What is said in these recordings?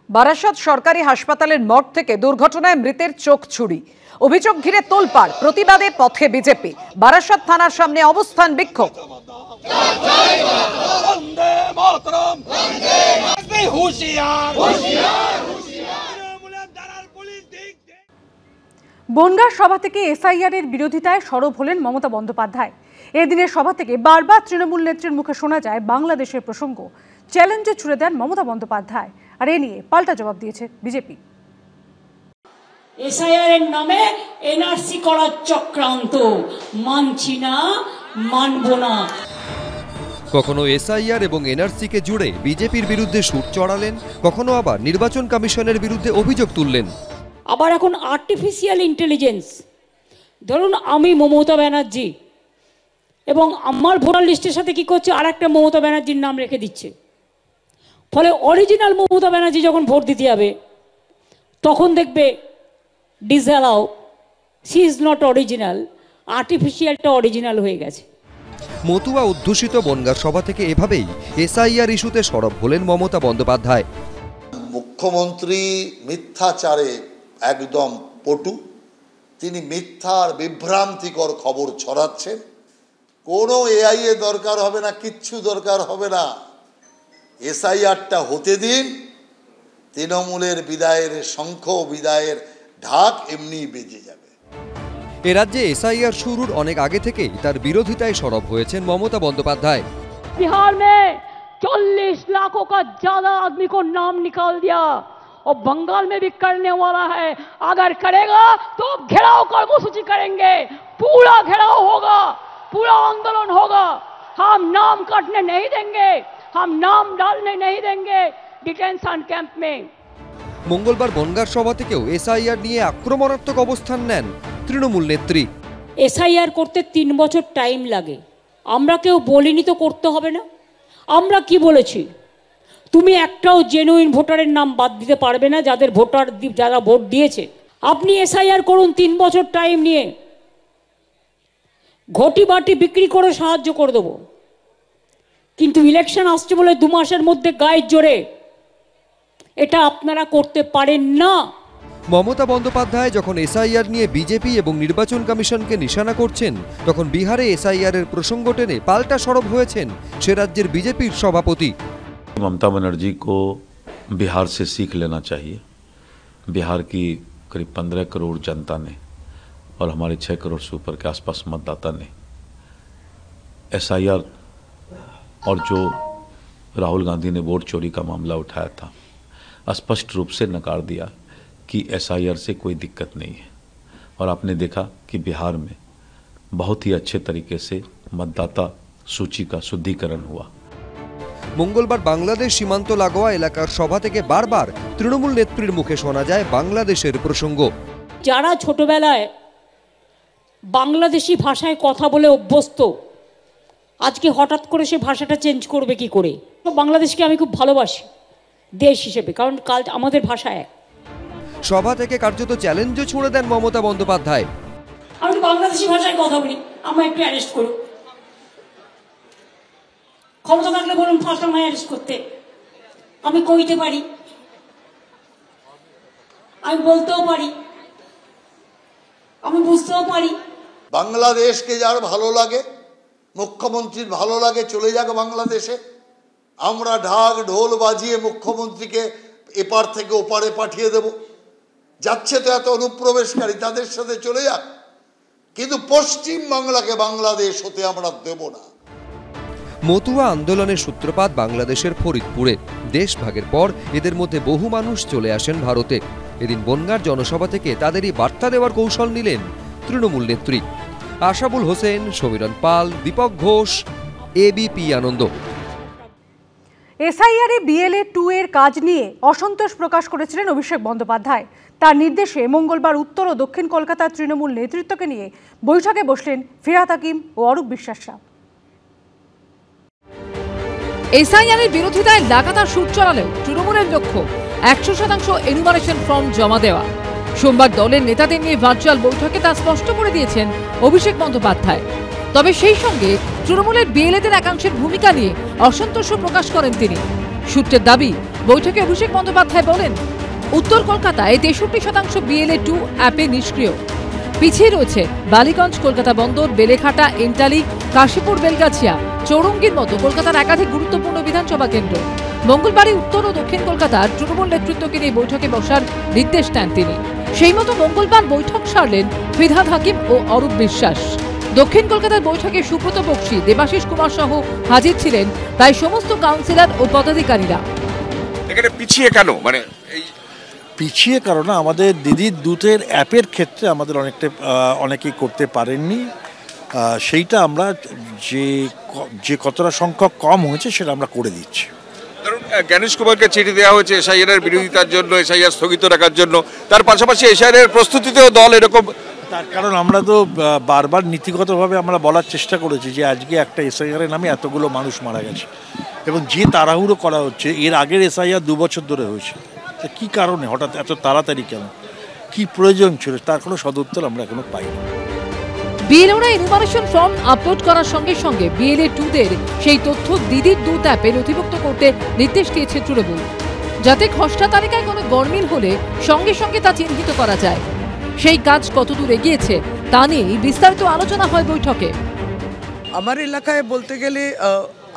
বারাসাত সরকারি হাসপাতালের মর্গ থেকে দুর্ঘটনায় মৃতের চোখ ছুরি। অভিযোগ ঘিরে তোলপাড়, প্রতিবাদে পথে বিজেপি। বারাসাত থানার সামনে অবস্থান বিক্ষোভ। বনগাঁ সভা থেকে এসআইআর এর বিরোধিতায় সরব হলেন মমতা বন্দ্যোপাধ্যায়। এদিনের সভা থেকে বারবার তৃণমূল নেত্রীর মুখে শোনা যায় বাংলাদেশের প্রসঙ্গ। চ্যালেঞ্জে ছুড়ে দেন মমতা বন্দ্যোপাধ্যায়, আর এ নিয়ে পাল্টা জবাব দিয়েছে বিজেপি। এসআইআর এর নামে এনআরসি করার চক্রান্ত, মানছি না, মানব না। কখনো এসআইআর এবং এনআরসি কে জুড়ে বিজেপির বিরুদ্ধে সুর চড়ালেন, কখনো আবার নির্বাচন কমিশনের বিরুদ্ধে অভিযোগ তুললেন। আবার এখন আর্টিফিশিয়াল ইন্টেলিজেন্স, ধরুন আমি মমতা ব্যানার্জি এবং আমার ভোটার লিস্টের সাথে কি করছে, আর একটা মমতা ব্যানার্জির নাম রেখে দিচ্ছে। ফলে অরিজিনাল মমতা ব্যানার্জি যখন ভোট দিতে যাবে তখন দেখবে disallow, she is not original, আর্টিফিশিয়ালটা অরিজিনাল হয়ে গেছে। মতুয়া অধ্যুষিত বনগাঁ সভা থেকে এভাবেই এসআইআর ইস্যুতে সরব হলেন মমতা বন্দ্যোপাধ্যায়। মুখ্যমন্ত্রী মিথ্যাচারে একদম পটু, তিনি মিথ্যার বিভ্রান্তিকর খবর ছড়াচ্ছেন। কোনো এআই এ দরকার হবে না, কিচ্ছু দরকার হবে না। এসআইআরটা হতে দিন, তৃণমূলের বিদায়ের শঙ্খ, বিদায়ের ঢাক এমনি বেজে যাবে। এ রাজ্যে এসআইআর শুরুর অনেক আগে থেকেই তার বিরোধিতায় সরব হয়েছেন মমতা বন্দ্যোপাধ্যায়। बिहार में 40 लाखों का ज्यादा आदमी को नाम निकाल दिया और बंगाल में भी करने वाला है। अगर करेगा तो घेराव कर्मसूची करेंगे, पूरा घेराव होगा, पूरा आंदोलन होगा। हम नाम काटने नहीं देंगे, हम नाम डालने नहीं देंगे डिटेंशन कैंप में। মঙ্গলবার বনগাঁ সভা থেকেও এসআইআর নিয়ে আক্রমণাত্মক অবস্থান নেন তৃণমূল নেত্রী। এসআইআর করতে 3 বছর টাইম লাগে, আমরা কেউ বলিনি তো করতে হবে না। আমরা কি বলেছি, তুমি একটাও জেনুইন ভোটারের নাম বাদ দিতে পারবে না যারা ভোট দিয়েছে। আপনি এসআইআর করুন 3 বছর টাইম নিয়ে, ঘটি বাটি বিক্রি করে সাহায্য করে দেবো। কিন্তু ইলেকশন আসছে বলে 2 মাসের মধ্যে গায়ের জোরে এটা আপনারা করতে পারেন না। মমতা বন্দ্যোপাধ্যায় যখন এসআইআর নিয়ে বিজেপি এবং নির্বাচন কমিশনকে নিশানা করছেন, তখন বিহারে এসআইআর এর প্রসঙ্গ টেনে পাল্টা সরব হয়েছেন সে রাজ্যের বিজেপির সভাপতি। ममता बनर्जी को बिहार से सीख लेना चाहिए। बिहार की करीब 15 करोड़ जनता ने और हमारे 6 करोड़ से ऊपर के आसपास मतदाता ने एसआईआर और जो राहुल गांधी ने वोट चोरी का मामला उठाया था, स्पष्ट रूप से नकार दिया कि एसआईआर से कोई दिक्कत नहीं है। और आपने देखा कि बिहार में बहुत ही अच्छे तरीके से मतदाता सूची का शुद्धिकरण हुआ। মঙ্গলবার বাংলাদেশ সীমান্ত লাগোয়া এলাকার সভা থেকে বারবার তৃণমূল নেত্রীর মুখে শোনা যায় বাংলাদেশের প্রসঙ্গ। যারা ছোটবেলায় বাংলাদেশি ভাষায় কথা বলে অভ্যস্ত, আজকে হঠাৎ করে সে ভাষাটা চেঞ্জ করবে কি করে? বাংলাদেশকে আমি খুব ভালোবাসি দেশ হিসেবে, কারণ কাল আমাদের ভাষা এক। সভা থেকে কার্যত চ্যালেঞ্জও ছুড়ে দেন মমতা বন্দ্যোপাধ্যায়। আমি বাংলাদেশি ভাষায় কথা বলি, আমায় একটু অ্যারেস্ট করুন। ক্ষমতা থাকলে বলুন ফার্স্ট আমায় অ্যারেস্ট করতে, আমি কইতে পারি, আমি বলতেও পারি, আমি বুঝতেও পারি। বাংলাদেশকে যার ভালো লাগে, মুখ্যমন্ত্রীর ভালো লাগে, চলে যাক বাংলাদেশে। আমরা ঢাক ঢোল বাজিয়ে মুখ্যমন্ত্রীকে এপার থেকে ওপারে পাঠিয়ে দেব। যাচ্ছে তো এত অনুপ্রবেশকারী, তাদের সাথে চলে যাক, কিন্তু পশ্চিম বাংলাকে বাংলাদেশ হতে আমরা দেব না। মতুয়া আন্দোলনের সূত্রপাত বাংলাদেশের ফরিদপুরে। দেশভাগের পর এদের মধ্যে বহু মানুষ চলে আসেন ভারতে। এদিন বনগাঁর জনসভা থেকে তাদেরই বার্তা দেওয়ার কৌশল নিলেন তৃণমূল নেত্রী। আশাবুল হোসেন, সমীরণ পাল, দীপক ঘোষ, এবিপি আনন্দ। এসআইআর এ বিএলএ 2 এর কাজ নিয়ে অসন্তোষ প্রকাশ করেছিলেন অভিষেক বন্দ্যোপাধ্যায়। তার নির্দেশে মঙ্গলবার উত্তর ও দক্ষিণ কলকাতার তৃণমূল নেতৃত্বকে নিয়ে বৈঠকে বসলেন ফিরহাদ হাকিম ও অরূপ বিশ্বাসরা। এসআইআর এর বিরোধিতায় লাগাতার সুর চড়ালেও তৃণমূলের লক্ষ্য 100% এনুমারেশন ফর্ম জমা দেওয়া। সোমবার দলের নেতাদের নিয়ে ভার্চুয়াল বৈঠকে তা স্পষ্ট করে দিয়েছেন অভিষেক বন্দ্যোপাধ্যায়। তবে সেই সঙ্গে তৃণমূলের বিএলএদের একাংশের ভূমিকা নিয়ে অসন্তোষ প্রকাশ করেন তিনি। সূত্রের দাবি, বৈঠকে অভিষেক বন্দ্যোপাধ্যায় বলেন, উত্তর কলকাতায় 63% BLA2 অ্যাপে নিষ্ক্রিয়। পিছিয়ে রয়েছে বালিগঞ্জ, কলকাতা বন্দর, বেলেঘাটা, এন্টালি, কাশীপুর, বেলগাছিয়া, চৌরঙ্গীর মতো কলকাতার একাধিক গুরুত্বপূর্ণ বিধানসভা কেন্দ্র। মঙ্গলবারই উত্তর ও দক্ষিণ কলকাতার তৃণমূল নেতৃত্বকে নিয়ে বৈঠকে বসার নির্দেশ দেন তিনি। সেই মতো মঙ্গলবার বৈঠক সারলেন ফিরহাদ হাকিম ও অরূপ বিশ্বাস। দক্ষিণ কলকাতার বৈঠকে সুব্রত বক্সী, দেবাশিস কুমার সহ হাজির ছিলেন প্রায় সমস্ত কাউন্সিলর ও পদাধিকারীরা। এখানে পিছিয়ে কেন, মানে পিছিয়ে কারণ আমাদের দিদির দুধের অ্যাপের ক্ষেত্রে আমাদের অনেকেই করতে পারেননি। সেইটা আমরা যে কতটা সংখ্যক কম হয়েছে সেটা আমরা করে দিচ্ছি। ধরুন জ্ঞানেশ কুমারকে চিঠি দেওয়া হয়েছে এসআইআর এর বিরোধিতার জন্য, এসআইআর স্থগিত রাখার জন্য, তার পাশাপাশি এসআইআর এর প্রস্তুতিতেও দল এরকম। তার কারণ আমরা তো বারবার নীতিগতভাবে আমরা বলার চেষ্টা করেছি যে আজকে একটা এসআইআর এর নামে এতগুলো মানুষ মারা গেছে এবং যে তাড়াহুড়ো করা হচ্ছে, এর আগের এসআইআর 2 বছর ধরে হয়েছে। কি কারণে হঠাৎ এত তাড়াতাড়ি কেন, কি প্রয়োজন ছিল, তার কোনো সদুত্তর আমরা এখনো পাইনি। বিএলওরা ইনফরমেশন ফর্ম আপলোড করার সঙ্গে সঙ্গে BLA2-দের সেই তথ্য দিদির দুধ অ্যাপে নথিভুক্ত করতে নির্দেশ দিয়েছে তৃণমূল, যাতে খসড়া তালিকায় কোনো গরমিল হলে সঙ্গে সঙ্গে তা চিহ্নিত করা যায়। সেই কাজ কতদূর এগিয়েছে তা নিয়ে বিস্তারিত আলোচনা হয় বৈঠকে। আমার এলাকায় বলতে গেলে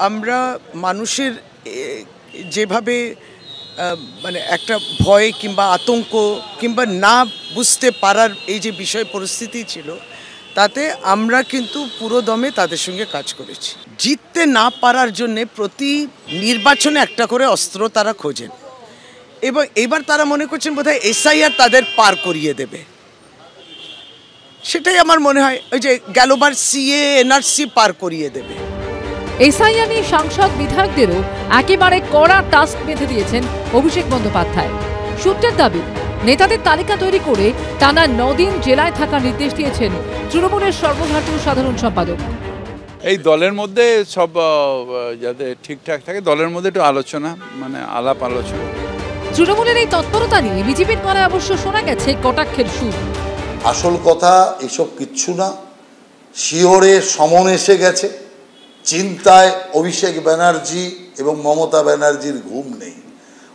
আমরা মানুষের যেভাবে মানে একটা ভয় কিংবা আতঙ্ক কিংবা না বুঝতে পারার এই যে বিষয় পরিস্থিতি ছিল, তাতে আমরা কিন্তু পুরো দমে তাদের সঙ্গে কাজ করেছি। জিততে না পারার জন্যে প্রতি নির্বাচনে একটা করে অস্ত্র তারা খোঁজেন এবং এবার তারা মনে করছেন বোধহয় এসআইআর তাদের পার করিয়ে দেবে। সেটাই আমার মনে হয়, ওই যে গেলবার CA NRC পার করিয়ে দেবে। এসআইআর নিয়ে সাংসদ বিধায়কদেরও একেবারে কড়া টাস্ক বেঁধে দিয়েছেন অভিষেক বন্দ্যোপাধ্যায়। সূত্রের দাবি, নেতাদের তালিকা তৈরি করে টানা 9 দিন জেলায় থাকার নির্দেশ দিয়েছেন তৃণমূলের সর্বভারতীয় সাধারণ সম্পাদক। এই দলের মধ্যে সব যাতে ঠিকঠাক থাকে, দলের মধ্যে একটু আলোচনা, মানে আলাপ আলোচনা। তৃণমূলের এই তৎপরতা নিয়ে বিজেপির গলায় অবশ্য শোনা গেছে কটাক্ষের সুর। আসল কথা এসব কিচ্ছু না, শিহরে সমন এসে গেছে। চিন্তায় অভিষেক ব্যানার্জি এবং মমতা ব্যানার্জির ঘুম নেই,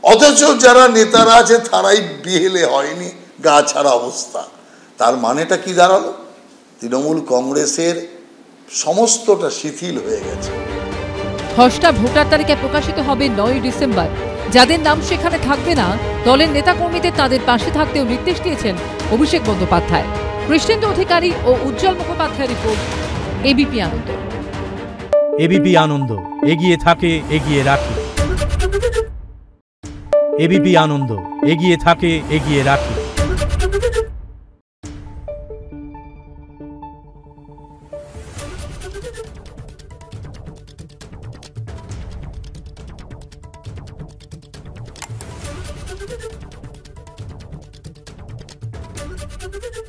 অথচ যারা নেতারা আছে তারাই বিহেলে হয়নি, গা ছাড়া অবস্থা। তার মানেটা কি দাঁড়ালো? তৃণমূল কংগ্রেসের সমস্তটা শিথিল হয়ে গেছে। খসড়া ভোটার তালিকা প্রকাশিত হবে 9 ডিসেম্বর। যাদের নাম সেখানে থাকবে না, দলের নেতাকর্মীদের তাদের পাশে থাকতেও নির্দেশ দিয়েছেন অভিষেক বন্দ্যোপাধ্যায়। কৃষ্ণেন্দু অধিকারী ও উজ্জ্বল মুখোপাধ্যায়ের রিপোর্ট, এবিপি আনন্দ। এবিপি আনন্দ, এগিয়ে থাকে, এগিয়ে রাখে। এবিপি আনন্দ, এগিয়ে থাকে, এগিয়ে রাখে। Thank you.